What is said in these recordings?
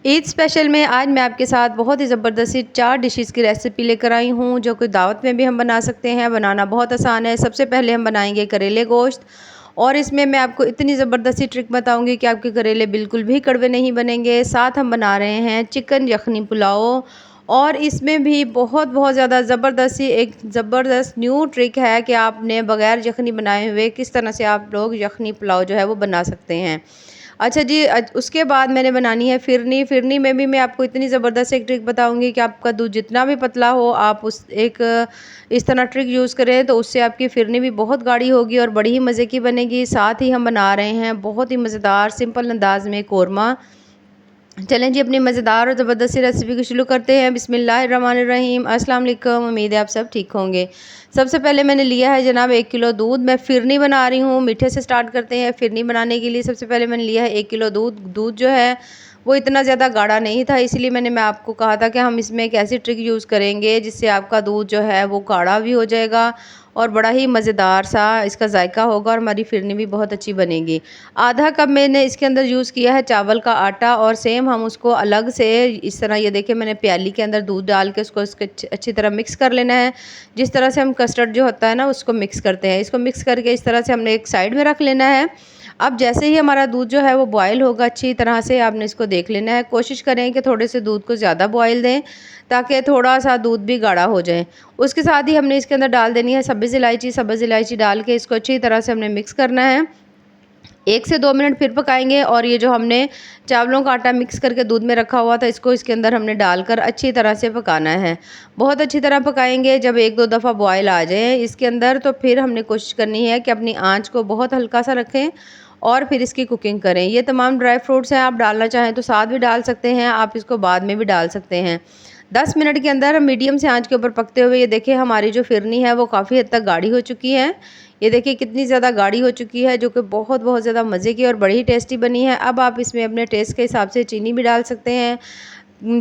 Eid special में आज मैं आपके साथ बहुत ही ज़बरदस्ती 4 डिशेस की रेसिपी लेकर आई हूँ, जो कि दावत में भी हम बना सकते हैं। बनाना बहुत आसान है। सबसे पहले हम बनाएंगे करेले गोश्त, और इसमें मैं आपको इतनी ज़बरदस्ती ट्रिक बताऊंगी कि आपके करेले बिल्कुल भी कड़वे नहीं बनेंगे। साथ हम बना रहे हैं चिकन यखनी पुलाव, और इसमें भी बहुत बहुत ज़्यादा ज़बरदस्ती एक ज़बरदस्त न्यू ट्रिक है कि आपने बग़ैर यखनी बनाए हुए किस तरह से आप लोग यखनी पुलाव जो है वो बना सकते हैं। अच्छा जी, उसके बाद मैंने बनानी है फिरनी। फिरनी में भी मैं आपको इतनी ज़बरदस्त एक ट्रिक बताऊंगी कि आपका दूध जितना भी पतला हो, आप उस एक इस तरह ट्रिक यूज़ करें तो उससे आपकी फिरनी भी बहुत गाढ़ी होगी और बड़ी ही मज़े की बनेगी। साथ ही हम बना रहे हैं बहुत ही मज़ेदार सिंपल अंदाज में कोरमा। चलें जी, अपनी मज़ेदार और ज़बरदस्ती रेसिपी को शुरू करते हैं। बिस्मिल्लाहिर्रहमानिर्रहीम। अस्सलाम वालेकुम। उम्मीद है आप सब ठीक होंगे। सबसे पहले मैंने लिया है जनाब 1 किलो दूध। मैं फिरनी बना रही हूँ। मीठे से स्टार्ट करते हैं। फिरनी बनाने के लिए सबसे पहले मैंने लिया है 1 किलो दूध। दूध जो है वो इतना ज़्यादा गाढ़ा नहीं था, इसीलिए मैं आपको कहा था कि हम इसमें एक ऐसी ट्रिक यूज़ करेंगे जिससे आपका दूध जो है वो गाढ़ा भी हो जाएगा और बड़ा ही मज़ेदार सा इसका जायका होगा और हमारी फिरनी भी बहुत अच्छी बनेगी। आधा कप मैंने इसके अंदर यूज़ किया है चावल का आटा, और सेम हम उसको अलग से इस तरह, ये देखिए मैंने प्याली के अंदर दूध डाल के उसको अच्छी तरह मिक्स कर लेना है। जिस तरह से हम कस्टर्ड जो होता है ना उसको मिक्स करते हैं, इसको मिक्स करके इस तरह से हमने एक साइड में रख लेना है। अब जैसे ही हमारा दूध जो है वो बॉयल होगा अच्छी तरह से, आपने इसको देख लेना है। कोशिश करें कि थोड़े से दूध को ज़्यादा बॉयल दें ताकि थोड़ा सा दूध भी गाढ़ा हो जाए। उसके साथ ही हमने इसके अंदर डाल देनी है सब्ज़ इलायची। सब्ज़ इलायची डाल के इसको अच्छी तरह से हमने मिक्स करना है। 1 से 2 मिनट फिर पकाएंगे, और ये जो हमने चावलों का आटा मिक्स करके दूध में रखा हुआ था इसको इसके अंदर हमने डालकर अच्छी तरह से पकाना है। बहुत अच्छी तरह पकाएंगे। जब 1-2 दफ़ा बॉयल आ जाए इसके अंदर तो फिर हमने कोशिश करनी है कि अपनी आंच को बहुत हल्का सा रखें और फिर इसकी कुकिंग करें। ये तमाम ड्राई फ्रूट्स हैं, आप डालना चाहें तो साथ भी डाल सकते हैं, आप इसको बाद में भी डाल सकते हैं। 10 मिनट के अंदर मीडियम से आंच के ऊपर पकते हुए ये देखिए हमारी जो फिरनी है वो काफ़ी हद तक गाढ़ी हो चुकी है। ये देखिए कितनी ज़्यादा गाढ़ी हो चुकी है, जो कि बहुत बहुत ज़्यादा मज़े की और बड़ी ही टेस्टी बनी है। अब आप इसमें अपने टेस्ट के हिसाब से चीनी भी डाल सकते हैं।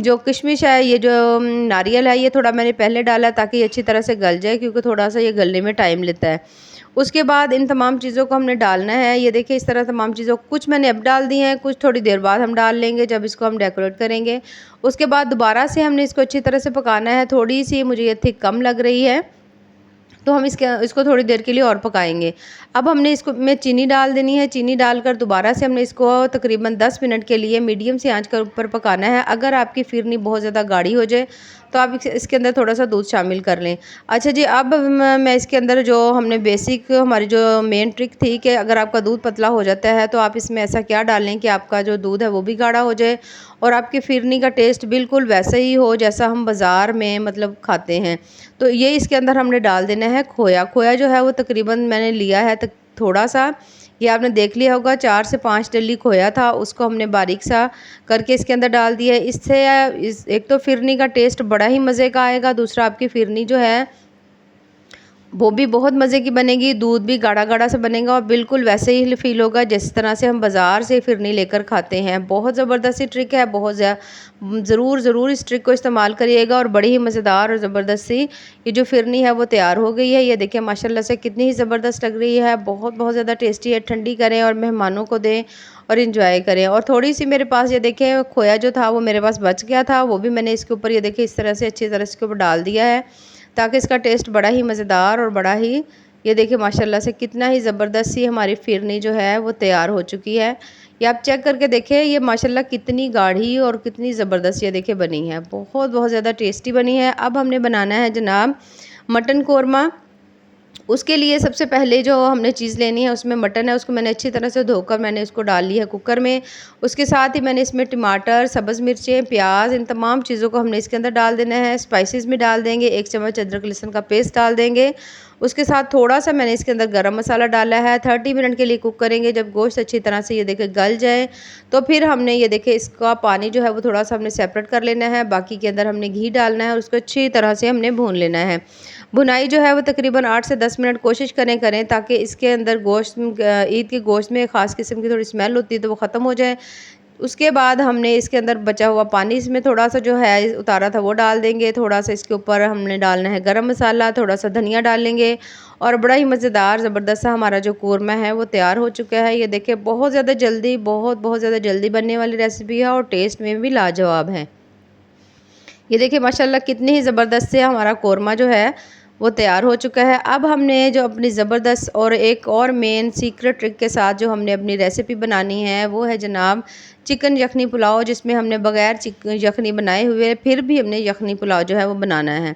जो किशमिश है, ये जो नारियल है, ये थोड़ा मैंने पहले डाला ताकि ये अच्छी तरह से गल जाए, क्योंकि थोड़ा सा ये गलने में टाइम लेता है। उसके बाद इन तमाम चीज़ों को हमने डालना है। ये देखिए इस तरह तमाम चीज़ों कुछ मैंने अब डाल दी हैं, कुछ थोड़ी देर बाद हम डाल लेंगे जब इसको हम डेकोरेट करेंगे। उसके बाद दोबारा से हमने इसको अच्छी तरह से पकाना है। थोड़ी सी मुझे ये थिक कम लग रही है तो हम इसको थोड़ी देर के लिए और पकाएंगे। अब हमने इसको में चीनी डाल देनी है। चीनी डालकर दोबारा से हमने इसको तकरीबन 10 मिनट के लिए मीडियम से आंच के ऊपर पकाना है। अगर आपकी फिरनी बहुत ज़्यादा गाढ़ी हो जाए तो आप इसके अंदर थोड़ा सा दूध शामिल कर लें। अच्छा जी, अब मैं इसके अंदर जो हमने बेसिक हमारी जो मेन ट्रिक थी कि अगर आपका दूध पतला हो जाता है तो आप इसमें ऐसा क्या डालें कि आपका जो दूध है वो भी गाढ़ा हो जाए और आपकी फिरनी का टेस्ट बिल्कुल वैसा ही हो जैसा हम बाज़ार में मतलब खाते हैं। तो ये इसके अंदर हमने डाल देना है खोया। खोया जो है वो तकरीबन मैंने लिया है थोड़ा सा, ये आपने देख लिया होगा 4 से 5 डली खोया था, उसको हमने बारीक सा करके इसके अंदर डाल दिया है। इससे एक तो फिरनी का टेस्ट बड़ा ही मज़े का आएगा, दूसरा आपकी फिरनी जो है वो भी बहुत मज़े की बनेगी, दूध भी गाढ़ा गाढ़ा सा बनेगा और बिल्कुल वैसे ही फ़ील होगा जिस तरह से हम बाज़ार से फिरनी लेकर खाते हैं। बहुत ज़बरदस्त सी ट्रिक है, बहुत ज़रूर इस ट्रिक को इस्तेमाल करिएगा और बड़ी ही मज़ेदार और ज़बरदस्त सी ये जो फिरनी है वो तैयार हो गई है। ये देखिए माशाल्लाह से कितनी ही ज़बरदस्त लग रही है, बहुत बहुत ज़्यादा टेस्टी है। ठंडी करें और मेहमानों को दें और इंजॉय करें। और थोड़ी सी मेरे पास ये देखें खोया जो था वो मेरे पास बच गया था, वो भी मैंने इसके ऊपर ये देखिए इस तरह से अच्छी तरह से इसके ऊपर डाल दिया है ताकि इसका टेस्ट बड़ा ही मज़ेदार और बड़ा ही, ये देखिए माशाल्लाह से कितना ही ज़बरदस्त सी हमारी फिरनी जो है वो तैयार हो चुकी है। ये आप चेक करके देखें, ये माशाल्लाह कितनी गाढ़ी और कितनी ज़बरदस्त ये देखिए बनी है, बहुत बहुत ज़्यादा टेस्टी बनी है। अब हमने बनाना है जनाब मटन कोरमा। उसके लिए सबसे पहले जो हमने चीज़ लेनी है उसमें मटन है, उसको मैंने अच्छी तरह से धोकर मैंने उसको डाल ली है कुकर में। उसके साथ ही मैंने इसमें टमाटर, सब्ज़ मिर्चें, प्याज, इन तमाम चीज़ों को हमने इसके अंदर डाल देना है। स्पाइसेस भी डाल देंगे, 1 चम्मच अदरक लहसुन का पेस्ट डाल देंगे। उसके साथ थोड़ा सा मैंने इसके अंदर गरम मसाला डाला है। 30 मिनट के लिए कुक करेंगे। जब गोश्त अच्छी तरह से ये देखिए गल जाए तो फिर हमने ये देखिए इसका पानी जो है वो थोड़ा सा हमने सेपरेट कर लेना है। बाकी के अंदर हमने घी डालना है और उसको अच्छी तरह से हमने भून लेना है। भुनाई जो है वो तकरीबन 8 से 10 मिनट कोशिश करें ताकि इसके अंदर गोश्त ईद के गोश्त में ख़ास किस्म की थोड़ी स्मेल होती है तो वो ख़त्म हो जाए। उसके बाद हमने इसके अंदर बचा हुआ पानी इसमें थोड़ा सा जो है उतारा था वो डाल देंगे। थोड़ा सा इसके ऊपर हमने डालना है गरम मसाला, थोड़ा सा धनिया डाल लेंगे और बड़ा ही मज़ेदार ज़बरदस्त सा हमारा जो कोरमा है वो तैयार हो चुका है। ये देखिए बहुत ज़्यादा जल्दी, बहुत ज़्यादा जल्दी बनने वाली रेसिपी है और टेस्ट में भी लाजवाब है। ये देखिए माशाल्लाह कितनी ही ज़बरदस्त से हमारा कोरमा जो है वो तैयार हो चुका है। अब हमने जो अपनी ज़बरदस्त और एक और मेन सीक्रेट ट्रिक के साथ जो हमने अपनी रेसिपी बनानी है वो है जनाब चिकन यखनी पुलाव, जिसमें हमने बगैर चिकन यखनी बनाए हुए फिर भी हमने यखनी पुलाव जो है वो बनाना है।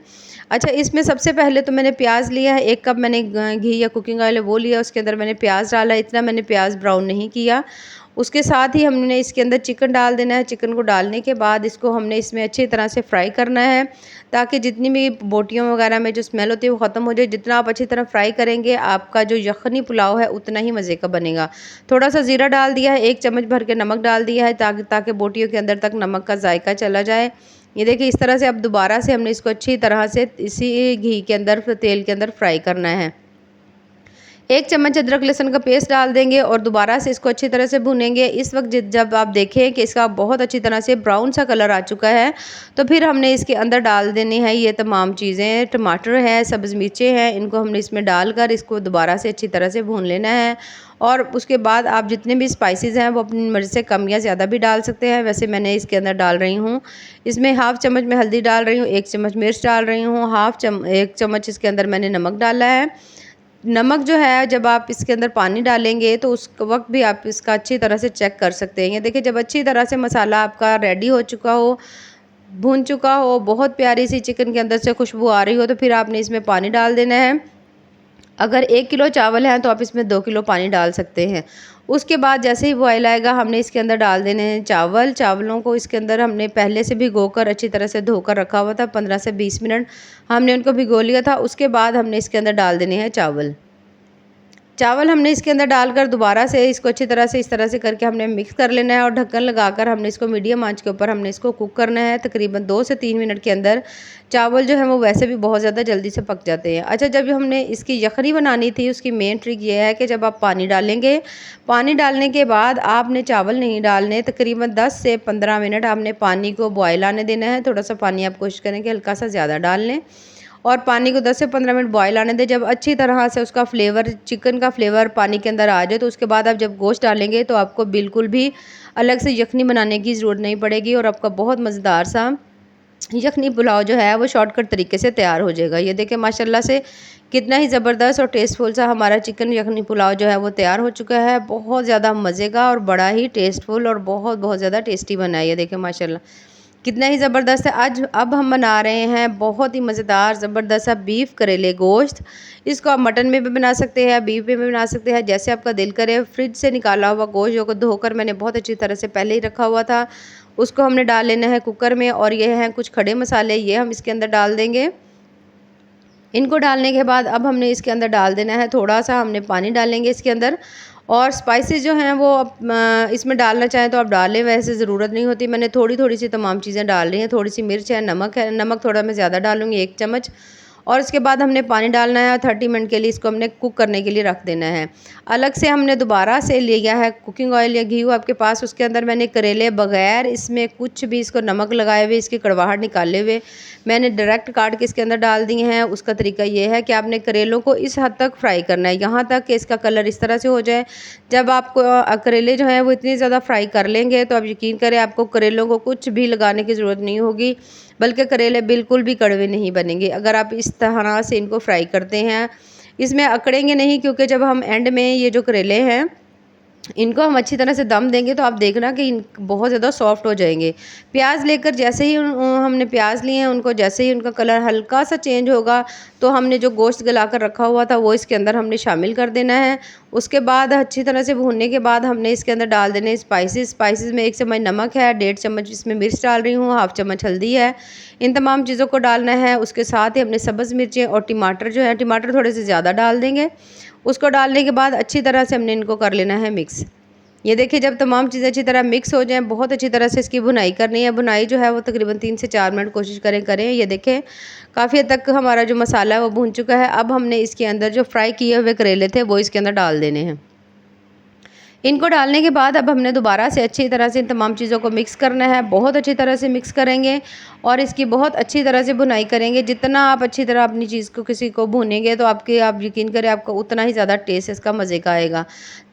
अच्छा, इसमें सबसे पहले तो मैंने प्याज लिया है, 1 कप मैंने घी या कुकिंग ऑयल वो लिया, उसके अंदर मैंने प्याज डाला। इतना मैंने प्याज ब्राउन नहीं किया। उसके साथ ही हमने इसके अंदर चिकन डाल देना है। चिकन को डालने के बाद इसको हमने इसमें अच्छी तरह से फ्राई करना है, ताकि जितनी भी बोटियों वगैरह में जो स्मेल होती है वो ख़त्म हो जाए। जितना आप अच्छी तरह फ्राई करेंगे आपका जो यखनी पुलाव है उतना ही मज़े का बनेगा। थोड़ा सा ज़ीरा डाल दिया है, 1 चम्मच भर के नमक डाल दिया है, ताकि बोटियों के अंदर तक नमक का जायका चला जाए। ये देखिए इस तरह से अब दोबारा से हमने इसको अच्छी तरह से इसी घी के अंदर तेल के अंदर फ्राई करना है। 1 चम्मच अदरक लहसुन का पेस्ट डाल देंगे और दोबारा से इसको अच्छी तरह से भूनेंगे। इस वक्त जब आप देखें कि इसका बहुत अच्छी तरह से ब्राउन सा कलर आ चुका है, तो फिर हमने इसके अंदर डाल देनी है ये तमाम चीज़ें। टमाटर है, सब्ज़ मिर्चें हैं, इनको हमने इसमें डालकर इसको दोबारा से अच्छी तरह से भून लेना है। और उसके बाद आप जितने भी स्पाइसेस हैं वो अपनी मर्ज़ी से कम या ज़्यादा भी डाल सकते हैं। वैसे मैंने इसके अंदर डाल रही हूँ, इसमें हाफ़ चम्मच मैं हल्दी डाल रही हूँ, 1 चम्मच मिर्च डाल रही हूँ, 1 चम्मच इसके अंदर मैंने नमक डाला है। नमक जो है जब आप इसके अंदर पानी डालेंगे तो उस वक्त भी आप इसका अच्छी तरह से चेक कर सकते हैं। ये देखिए जब अच्छी तरह से मसाला आपका रेडी हो चुका हो, भून चुका हो, बहुत प्यारी सी चिकन के अंदर से खुशबू आ रही हो, तो फिर आपने इसमें पानी डाल देना है। अगर 1 किलो चावल है तो आप इसमें 2 किलो पानी डाल सकते हैं। उसके बाद जैसे ही बॉयल आएगा हमने इसके अंदर डाल देने हैं चावल। चावलों को इसके अंदर हमने पहले से भिगोकर अच्छी तरह से धोकर रखा हुआ था, 15 से 20 मिनट हमने उनको भिगो लिया था। उसके बाद हमने इसके अंदर डाल देने हैं चावल। चावल हमने इसके अंदर डालकर दोबारा से इसको अच्छी तरह से इस तरह से करके हमने मिक्स कर लेना है और ढक्कन लगाकर हमने इसको मीडियम आंच के ऊपर हमने इसको कुक करना है। तकरीबन 2 से 3 मिनट के अंदर चावल जो है वो वैसे भी बहुत ज़्यादा जल्दी से पक जाते हैं। अच्छा, जब हमने इसकी यखनी बनानी थी उसकी मेन ट्रिक ये है कि जब आप पानी डालेंगे, पानी डालने के बाद आपने चावल नहीं डालने, तकरीबन 10 से 15 मिनट आपने पानी को बॉयल आने देना है। थोड़ा सा पानी आप कोशिश करें कि हल्का सा ज़्यादा डाल लें और पानी को 10 से 15 मिनट बॉयल आने दें। जब अच्छी तरह से उसका फ्लेवर, चिकन का फ्लेवर पानी के अंदर आ जाए, तो उसके बाद आप जब गोश्त डालेंगे तो आपको बिल्कुल भी अलग से यखनी बनाने की ज़रूरत नहीं पड़ेगी और आपका बहुत मज़ेदार सा यखनी पुलाव जो है वो शॉर्टकट तरीके से तैयार हो जाएगा। ये देखिए माशाल्लाह से कितना ही ज़बरदस्त और टेस्टफुल सा हमारा चिकन यखनी पुलाव जो है वो तैयार हो चुका है। बहुत ज़्यादा मज़े का और बड़ा ही टेस्टफुल और बहुत ज़्यादा टेस्टी बना है। ये देखिए माशाल्लाह कितना ही ज़बरदस्त है। आज अब हम बना रहे हैं बहुत ही मज़ेदार ज़बरदस्त सा बीफ करेले गोश्त। इसको आप मटन में भी बना सकते हैं, बीफ में भी बना सकते हैं, जैसे आपका दिल करे। फ्रिज से निकाला हुआ गोश्त जो को धोकर मैंने बहुत अच्छी तरह से पहले ही रखा हुआ था, उसको हमने डाल लेना है कुकर में। और ये हैं कुछ खड़े मसाले, ये हम इसके अंदर डाल देंगे। इनको डालने के बाद अब हमने इसके अंदर डाल देना है, थोड़ा सा हमने पानी डालेंगे इसके अंदर। और स्पाइसेस जो हैं वो इसमें डालना चाहें तो आप डालें, वैसे ज़रूरत नहीं होती। मैंने थोड़ी थोड़ी सी तमाम चीज़ें डाल रही हैं। थोड़ी सी मिर्च है, नमक है, नमक थोड़ा मैं ज़्यादा डालूँगी, 1 चम्मच। और उसके बाद हमने पानी डालना है और 30 मिनट के लिए इसको हमने कुक करने के लिए रख देना है। अलग से हमने दोबारा से लिया है कुकिंग ऑयल या घी हो आपके पास, उसके अंदर मैंने करेले बगैर इसमें कुछ भी इसको नमक लगाए हुए, इसकी कड़वाहट निकाले हुए मैंने डायरेक्ट काट के इसके अंदर डाल दिए हैं। उसका तरीका ये है कि आपने करेलों को इस हद तक फ्राई करना है, यहाँ तक कि इसका कलर इस तरह से हो जाए। जब आपको करेले जो हैं वो इतनी ज़्यादा फ्राई कर लेंगे तो आप यकीन करें आपको करेलों को कुछ भी लगाने की ज़रूरत नहीं होगी, बल्कि करेले बिल्कुल भी कड़वे नहीं बनेंगे अगर आप इस तरह से इनको फ्राई करते हैं। इसमें अकड़ेंगे नहीं, क्योंकि जब हम एंड में ये जो करेले हैं इनको हम अच्छी तरह से दम देंगे तो आप देखना कि इन बहुत ज़्यादा सॉफ्ट हो जाएंगे। प्याज लेकर जैसे ही हमने प्याज लिए हैं, उनको जैसे ही उनका कलर हल्का सा चेंज होगा तो हमने जो गोश्त गला कर रखा हुआ था वो इसके अंदर हमने शामिल कर देना है। उसके बाद अच्छी तरह से भूनने के बाद हमने इसके अंदर डाल देने स्पाइसेस में 1 चम्मच नमक है, 1.5 चम्मच इसमें मिर्च डाल रही हूँ, 1/2 चम्मच हल्दी है। इन तमाम चीज़ों को डालना है। उसके साथ ही हमने सब्ज़ मिर्चें और टमाटर जो है, टमाटर थोड़े से ज़्यादा डाल देंगे। उसको डालने के बाद अच्छी तरह से हमने इनको कर लेना है मिक्स। ये देखिए जब तमाम चीज़ें अच्छी तरह मिक्स हो जाएं, बहुत अच्छी तरह से इसकी भुनाई करनी है। भुनाई जो है वो तकरीबन 3 से 4 मिनट कोशिश करें। ये देखें काफ़ी हद तक हमारा जो मसाला है वो भून चुका है। अब हमने इसके अंदर जो फ्राई किए हुए करेले थे वो इसके अंदर डाल देने हैं। इनको डालने के बाद अब हमने दोबारा से अच्छी तरह से इन तमाम चीज़ों को मिक्स करना है, बहुत अच्छी तरह से मिक्स करेंगे और इसकी बहुत अच्छी तरह से भुनाई करेंगे। जितना आप अच्छी तरह अपनी चीज़ को किसी को भूनेंगे तो आप यकीन करें आपको उतना ही ज़्यादा टेस्ट इसका मज़े का आएगा।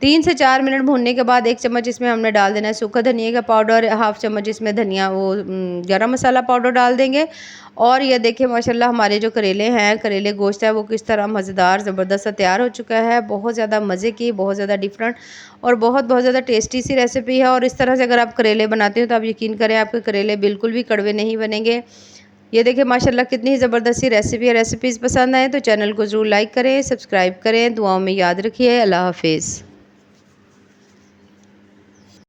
3 से 4 मिनट भूनने के बाद 1 चम्मच इसमें हमने डाल देना है सूखा धनिया का पाउडर, हाफ़ चम्मच इसमें गरम मसाला पाउडर डाल देंगे। और ये देखिए माशाल्लाह हमारे जो करेले हैं, करेले गोश्त है वो किस तरह मज़ेदार ज़बरदस्त सा तैयार हो चुका है। बहुत ज़्यादा मज़े की, बहुत ज़्यादा डिफरेंट और बहुत ज़्यादा टेस्टी सी रेसिपी है। और इस तरह से अगर आप करेले बनाते हो तो आप यकीन करें आपके करेले बिल्कुल भी कड़वे नहीं बनेंगे। ये देखिए माशाल्लाह कितनी ही ज़बरदस्त सी रेसिपी है। रेसिपीज़ पसंद आए तो चैनल को ज़रूर लाइक करें, सब्सक्राइब करें। दुआओं में याद रखिए। अल्लाह हाफ़िज़।